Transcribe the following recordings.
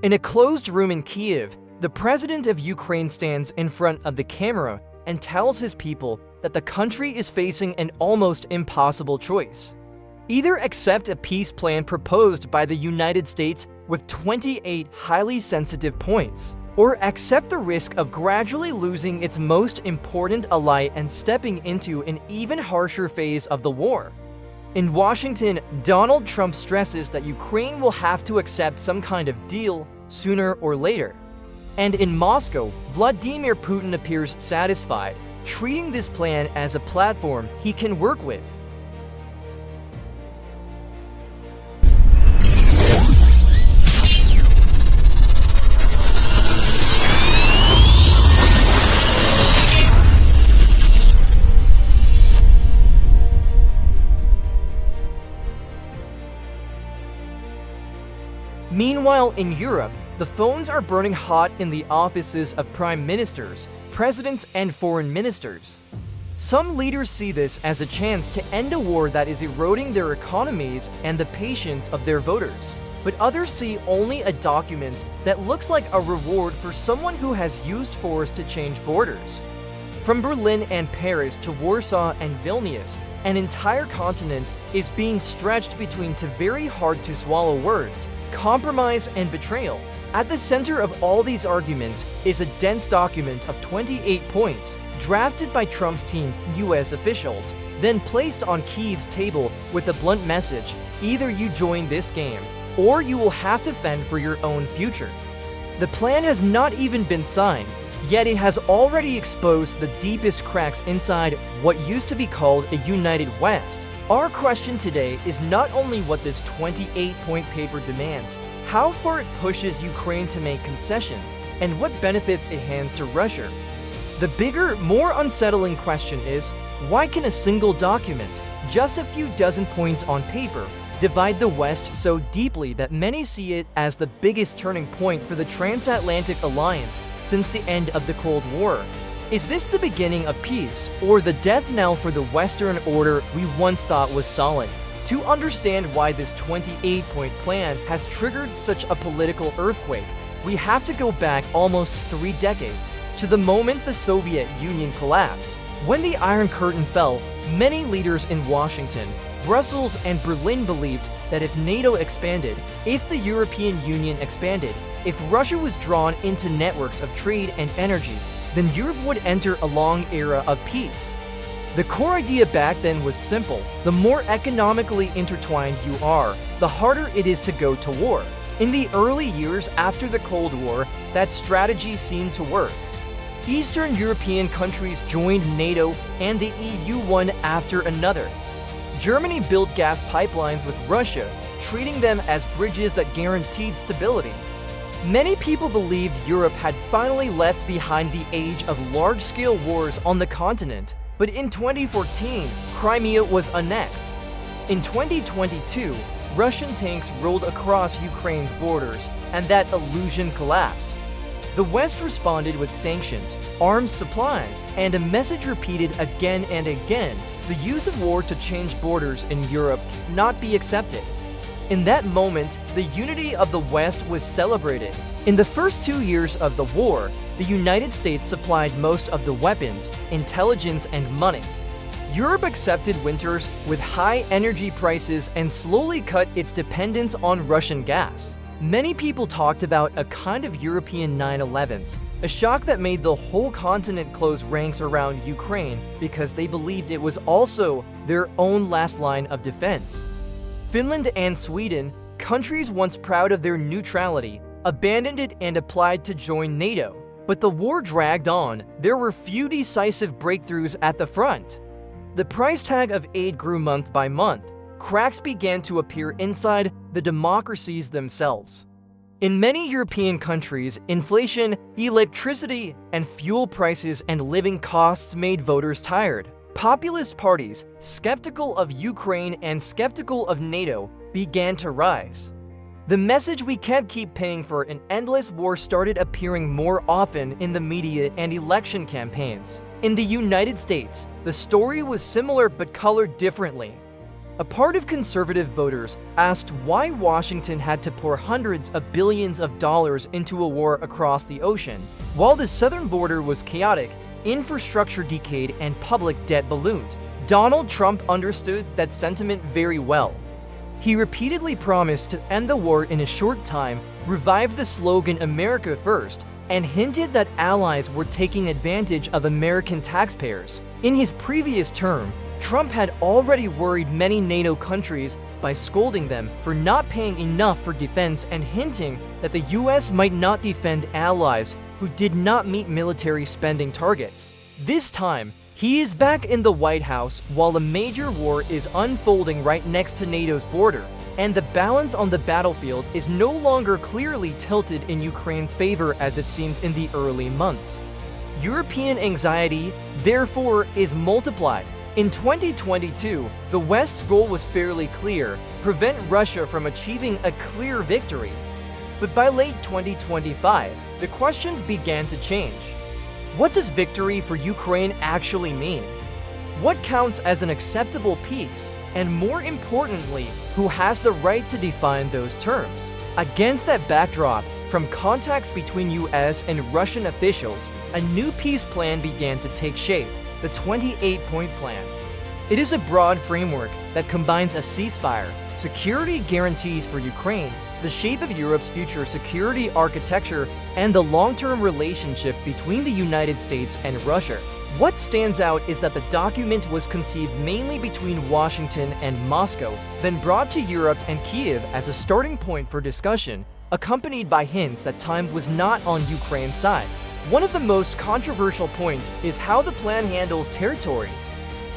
In a closed room in Kyiv, the president of Ukraine stands in front of the camera and tells his people that the country is facing an almost impossible choice. Either accept a peace plan proposed by the United States with 28 highly sensitive points, or accept the risk of gradually losing its most important ally and stepping into an even harsher phase of the war. In Washington, Donald Trump stresses that Ukraine will have to accept some kind of deal sooner or later. And in Moscow, Vladimir Putin appears satisfied, treating this plan as a platform he can work with. Meanwhile, in Europe, the phones are burning hot in the offices of prime ministers, presidents, and foreign ministers. Some leaders see this as a chance to end a war that is eroding their economies and the patience of their voters. But others see only a document that looks like a reward for someone who has used force to change borders. From Berlin and Paris to Warsaw and Vilnius, an entire continent is being stretched between two very hard-to-swallow words: compromise and betrayal. At the center of all these arguments is a dense document of 28 points, drafted by Trump's team, US officials, then placed on Kyiv's table with a blunt message: either you join this game, or you will have to fend for your own future. The plan has not even been signed, yet it has already exposed the deepest cracks inside what used to be called a united West. Our question today is not only what this 28-point paper demands, how far it pushes Ukraine to make concessions, and what benefits it hands to Russia. The bigger, more unsettling question is, why can a single document, just a few dozen points on paper, divide the West so deeply that many see it as the biggest turning point for the transatlantic alliance since the end of the Cold War? Is this the beginning of peace, or the death knell for the Western order we once thought was solid? To understand why this 28-point plan has triggered such a political earthquake, we have to go back almost 3 decades, to the moment the Soviet Union collapsed. When the Iron Curtain fell, many leaders in Washington, Brussels, and Berlin believed that if NATO expanded, if the European Union expanded, if Russia was drawn into networks of trade and energy, then Europe would enter a long era of peace. The core idea back then was simple: the more economically intertwined you are, the harder it is to go to war. In the early years after the Cold War, that strategy seemed to work. Eastern European countries joined NATO and the EU one after another. Germany built gas pipelines with Russia, treating them as bridges that guaranteed stability. Many people believed Europe had finally left behind the age of large-scale wars on the continent, but in 2014, Crimea was annexed. In 2022, Russian tanks rolled across Ukraine's borders, and that illusion collapsed. The West responded with sanctions, arms supplies, and a message repeated again and again: the use of war to change borders in Europe cannot be accepted. In that moment, the unity of the West was celebrated. In the first 2 years of the war, the United States supplied most of the weapons, intelligence, and money. Europe accepted winters with high energy prices and slowly cut its dependence on Russian gas. Many people talked about a kind of European 9/11s, a shock that made the whole continent close ranks around Ukraine because they believed it was also their own last line of defense. Finland and Sweden, countries once proud of their neutrality, abandoned it and applied to join NATO. But the war dragged on. There were few decisive breakthroughs at the front. The price tag of aid grew month by month. Cracks began to appear inside the democracies themselves. In many European countries, inflation, electricity, and fuel prices and living costs made voters tired. Populist parties, skeptical of Ukraine and skeptical of NATO, began to rise. The message "we can't keep paying for an endless war" started appearing more often in the media and election campaigns. In the United States, the story was similar but colored differently. A part of conservative voters asked why Washington had to pour hundreds of billions of dollars into a war across the ocean. While the southern border was chaotic, infrastructure decayed, and public debt ballooned. Donald Trump understood that sentiment very well. He repeatedly promised to end the war in a short time, revived the slogan "America First," and hinted that allies were taking advantage of American taxpayers. In his previous term, Trump had already worried many NATO countries by scolding them for not paying enough for defense and hinting that the US might not defend allies who did not meet military spending targets. This time, he is back in the White House while a major war is unfolding right next to NATO's border, and the balance on the battlefield is no longer clearly tilted in Ukraine's favor as it seemed in the early months. European anxiety, therefore, is multiplied. In 2022, the West's goal was fairly clear: prevent Russia from achieving a clear victory. But by late 2025, the questions began to change. What does victory for Ukraine actually mean? What counts as an acceptable peace? And more importantly, who has the right to define those terms? Against that backdrop, from contacts between US and Russian officials, a new peace plan began to take shape: the 28-point plan. It is a broad framework that combines a ceasefire, security guarantees for Ukraine, the shape of Europe's future security architecture, and the long-term relationship between the United States and Russia. What stands out is that the document was conceived mainly between Washington and Moscow, then brought to Europe and Kyiv as a starting point for discussion, accompanied by hints that time was not on Ukraine's side. One of the most controversial points is how the plan handles territory.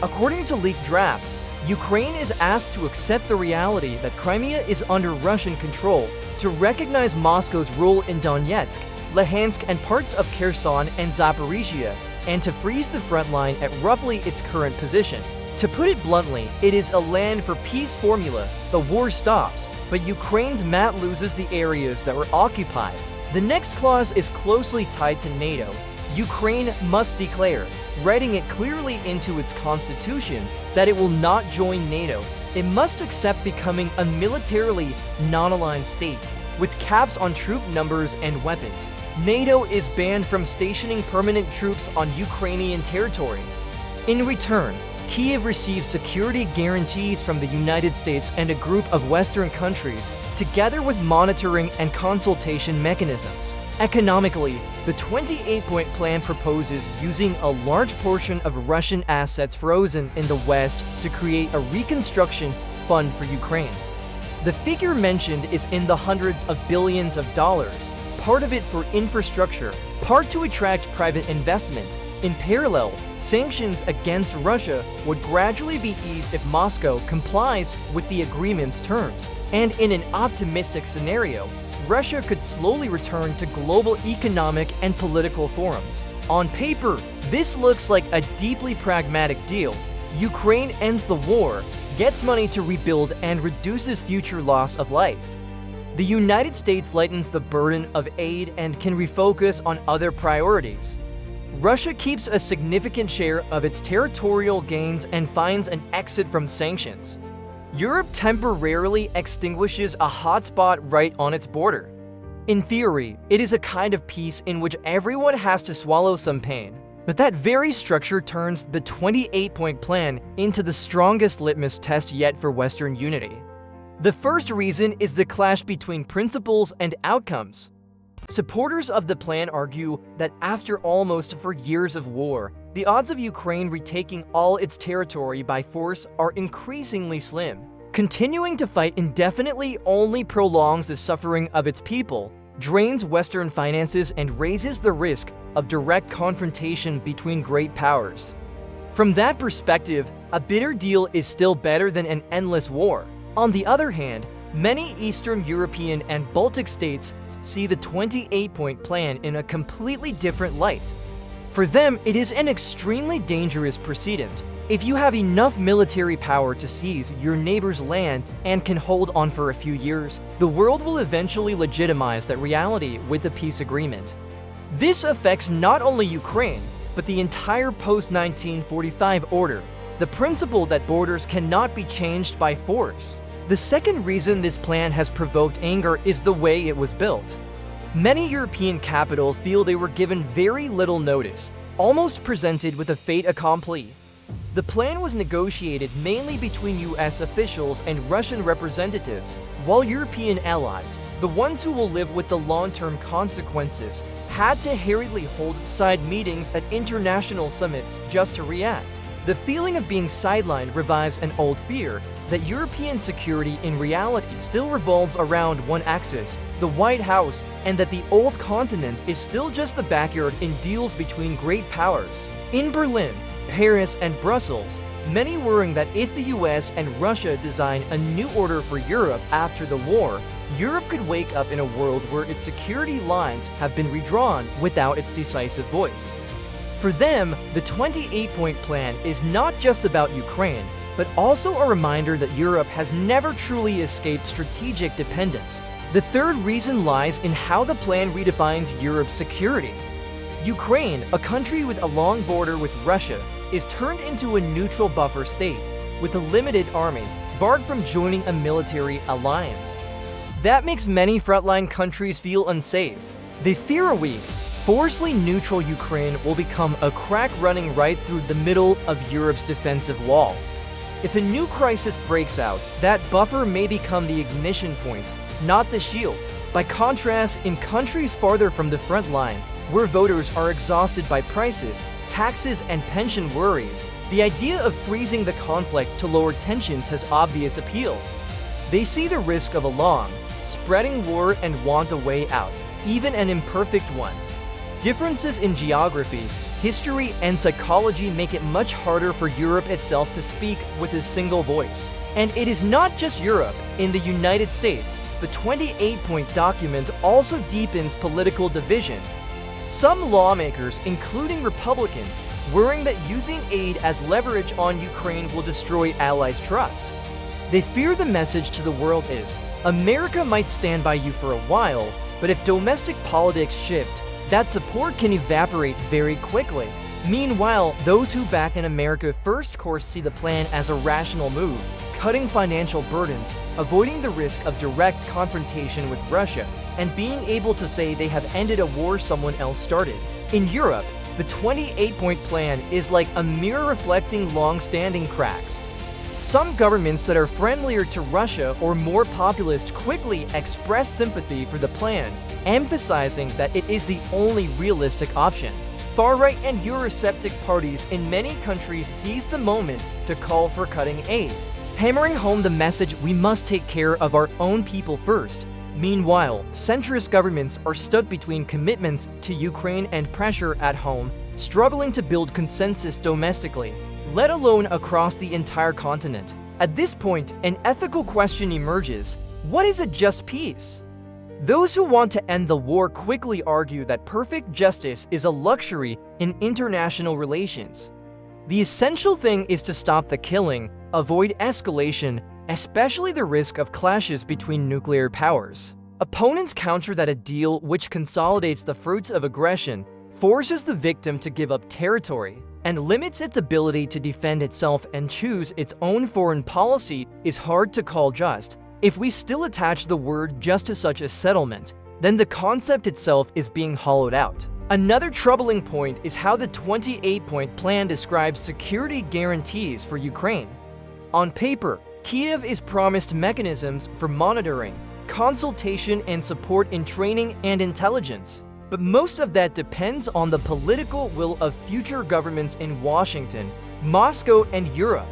According to leaked drafts, Ukraine is asked to accept the reality that Crimea is under Russian control, to recognize Moscow's role in Donetsk, Luhansk, and parts of Kherson and Zaporizhia, and to freeze the front line at roughly its current position. To put it bluntly, it is a land for peace formula. The war stops, but Ukraine's mat loses the areas that were occupied. The next clause is closely tied to NATO. Ukraine must declare, writing it clearly into its constitution, that it will not join NATO. It must accept becoming a militarily non-aligned state, with caps on troop numbers and weapons. NATO is banned from stationing permanent troops on Ukrainian territory. In return, Kyiv receives security guarantees from the United States and a group of Western countries, together with monitoring and consultation mechanisms. Economically, the 28-point plan proposes using a large portion of Russian assets frozen in the West to create a reconstruction fund for Ukraine. The figure mentioned is in the hundreds of billions of dollars, part of it for infrastructure, part to attract private investment. In parallel, sanctions against Russia would gradually be eased if Moscow complies with the agreement's terms. And in an optimistic scenario, Russia could slowly return to global economic and political forums. On paper, this looks like a deeply pragmatic deal. Ukraine ends the war, gets money to rebuild, and reduces future loss of life. The United States lightens the burden of aid and can refocus on other priorities. Russia keeps a significant share of its territorial gains and finds an exit from sanctions. Europe temporarily extinguishes a hotspot right on its border. In theory, it is a kind of peace in which everyone has to swallow some pain. But that very structure turns the 28-point plan into the strongest litmus test yet for Western unity. The first reason is the clash between principles and outcomes. Supporters of the plan argue that after almost 4 years of war, the odds of Ukraine retaking all its territory by force are increasingly slim. Continuing to fight indefinitely only prolongs the suffering of its people, drains Western finances, and raises the risk of direct confrontation between great powers. From that perspective, a bitter deal is still better than an endless war. On the other hand, many Eastern European and Baltic states see the 28-point plan in a completely different light. For them, it is an extremely dangerous precedent. If you have enough military power to seize your neighbor's land and can hold on for a few years, the world will eventually legitimize that reality with a peace agreement. This affects not only Ukraine, but the entire post-1945 order. the principle that borders cannot be changed by force. The second reason this plan has provoked anger is the way it was built. Many European capitals feel they were given very little notice, almost presented with a fait accompli. The plan was negotiated mainly between US officials and Russian representatives, while European allies, the ones who will live with the long-term consequences, had to hurriedly hold side meetings at international summits just to react. The feeling of being sidelined revives an old fear that European security in reality still revolves around one axis, the White House, and that the old continent is still just the backyard in deals between great powers. In Berlin, Paris, and Brussels, many worrying that if the US and Russia design a new order for Europe after the war, Europe could wake up in a world where its security lines have been redrawn without its decisive voice. For them, the 28-point plan is not just about Ukraine, but also a reminder that Europe has never truly escaped strategic dependence. The third reason lies in how the plan redefines Europe's security. Ukraine, a country with a long border with Russia, is turned into a neutral buffer state, with a limited army, barred from joining a military alliance. That makes many frontline countries feel unsafe. They fear a weak, forcefully neutral Ukraine will become a crack running right through the middle of Europe's defensive wall. If a new crisis breaks out, that buffer may become the ignition point, not the shield. By contrast, in countries farther from the front line, where voters are exhausted by prices, taxes, and pension worries, the idea of freezing the conflict to lower tensions has obvious appeal. They see the risk of a long, spreading war and want a way out, even an imperfect one. Differences in geography, history, and psychology make it much harder for Europe itself to speak with a single voice. And it is not just Europe. In the United States, the 28-point document also deepens political division. Some lawmakers, including Republicans, worrying that using aid as leverage on Ukraine will destroy allies' trust. They fear the message to the world is, America might stand by you for a while, but if domestic politics shift, that support can evaporate very quickly. Meanwhile, those who back an America First course see the plan as a rational move, cutting financial burdens, avoiding the risk of direct confrontation with Russia, and being able to say they have ended a war someone else started. In Europe, the 28-point plan is like a mirror reflecting long-standing cracks. Some governments that are friendlier to Russia or more populist quickly express sympathy for the plan, emphasizing that it is the only realistic option. Far-right and Eurosceptic parties in many countries seize the moment to call for cutting aid, hammering home the message we must take care of our own people first. Meanwhile, centrist governments are stuck between commitments to Ukraine and pressure at home, struggling to build consensus domestically, let alone across the entire continent. At this point, an ethical question emerges: what is a just peace? Those who want to end the war quickly argue that perfect justice is a luxury in international relations. The essential thing is to stop the killing, avoid escalation, especially the risk of clashes between nuclear powers. Opponents counter that a deal which consolidates the fruits of aggression, forces the victim to give up territory, and limits its ability to defend itself and choose its own foreign policy is hard to call just. If we still attach the word just to such a settlement, then the concept itself is being hollowed out. Another troubling point is how the 28-point plan describes security guarantees for Ukraine. On paper, Kiev is promised mechanisms for monitoring, consultation, and support in training and intelligence. But most of that depends on the political will of future governments in Washington, Moscow, and Europe.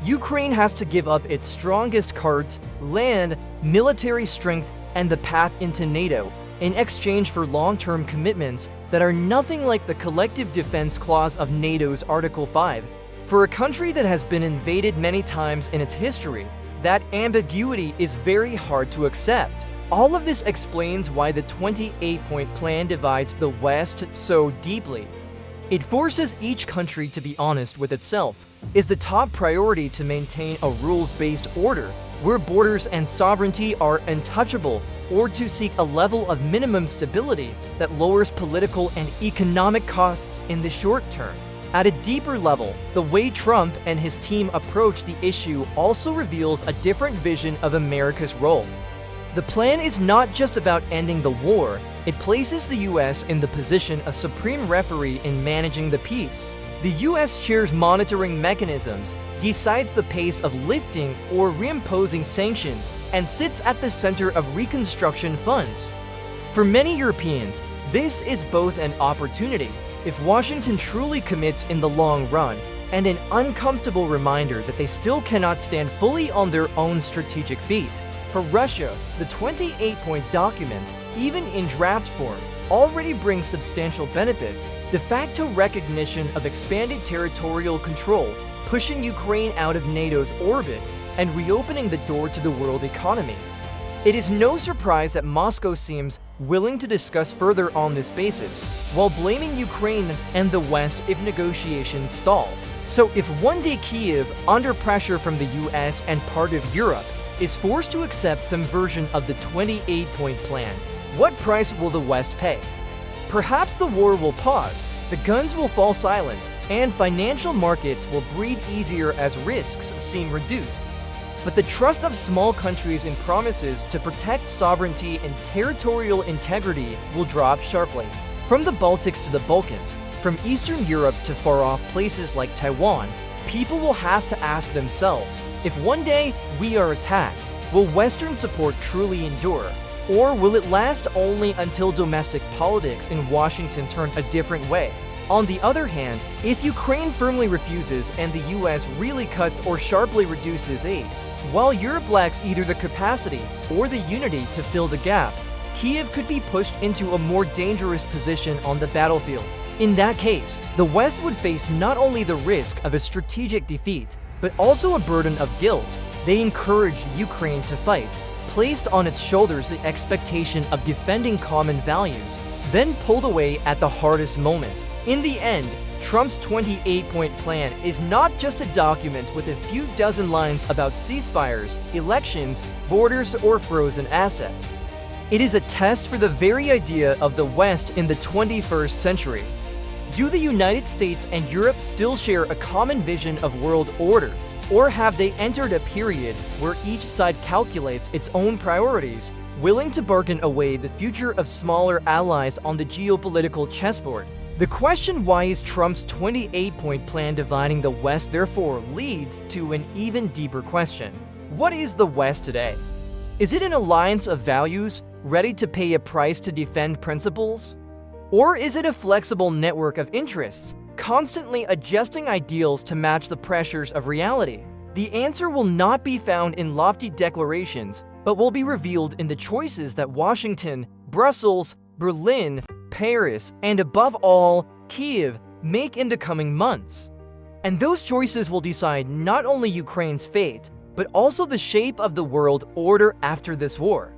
Ukraine has to give up its strongest cards, land, military strength, and the path into NATO, in exchange for long-term commitments that are nothing like the collective defense clause of NATO's Article 5. For a country that has been invaded many times in its history, that ambiguity is very hard to accept. All of this explains why the 28-point plan divides the West so deeply. It forces each country to be honest with itself. Is the top priority to maintain a rules-based order, where borders and sovereignty are untouchable, or to seek a level of minimum stability that lowers political and economic costs in the short term? At a deeper level, the way Trump and his team approach the issue also reveals a different vision of America's role. The plan is not just about ending the war, it places the US in the position of supreme referee in managing the peace. The US chairs monitoring mechanisms, decides the pace of lifting or reimposing sanctions, and sits at the center of reconstruction funds. For many Europeans, this is both an opportunity, if Washington truly commits in the long run, and an uncomfortable reminder that they still cannot stand fully on their own strategic feet. For Russia, the 28-point document, even in draft form, already brings substantial benefits: de facto recognition of expanded territorial control, pushing Ukraine out of NATO's orbit, and reopening the door to the world economy. It is no surprise that Moscow seems willing to discuss further on this basis, while blaming Ukraine and the West if negotiations stall. So if one day Kyiv, under pressure from the US and part of Europe, is forced to accept some version of the 28-point plan, what price will the West pay? Perhaps the war will pause, the guns will fall silent, and financial markets will breathe easier as risks seem reduced. But the trust of small countries in promises to protect sovereignty and territorial integrity will drop sharply. From the Baltics to the Balkans, from Eastern Europe to far-off places like Taiwan, people will have to ask themselves, if one day we are attacked, will Western support truly endure? Or will it last only until domestic politics in Washington turn a different way? On the other hand, if Ukraine firmly refuses and the US really cuts or sharply reduces aid, while Europe lacks either the capacity or the unity to fill the gap, Kyiv could be pushed into a more dangerous position on the battlefield. In that case, the West would face not only the risk of a strategic defeat, but also a burden of guilt. They encouraged Ukraine to fight, placed on its shoulders the expectation of defending common values, then pulled away at the hardest moment. In the end, Trump's 28-point plan is not just a document with a few dozen lines about ceasefires, elections, borders, or frozen assets. It is a test for the very idea of the West in the 21st century. Do the United States and Europe still share a common vision of world order? Or have they entered a period where each side calculates its own priorities, willing to bargain away the future of smaller allies on the geopolitical chessboard? The question why is Trump's 28-point plan dividing the West therefore leads to an even deeper question. What is the West today? Is it an alliance of values, ready to pay a price to defend principles? Or is it a flexible network of interests, constantly adjusting ideals to match the pressures of reality? The answer will not be found in lofty declarations, but will be revealed in the choices that Washington, Brussels, Berlin, Paris, and above all, Kyiv make in the coming months. And those choices will decide not only Ukraine's fate, but also the shape of the world order after this war.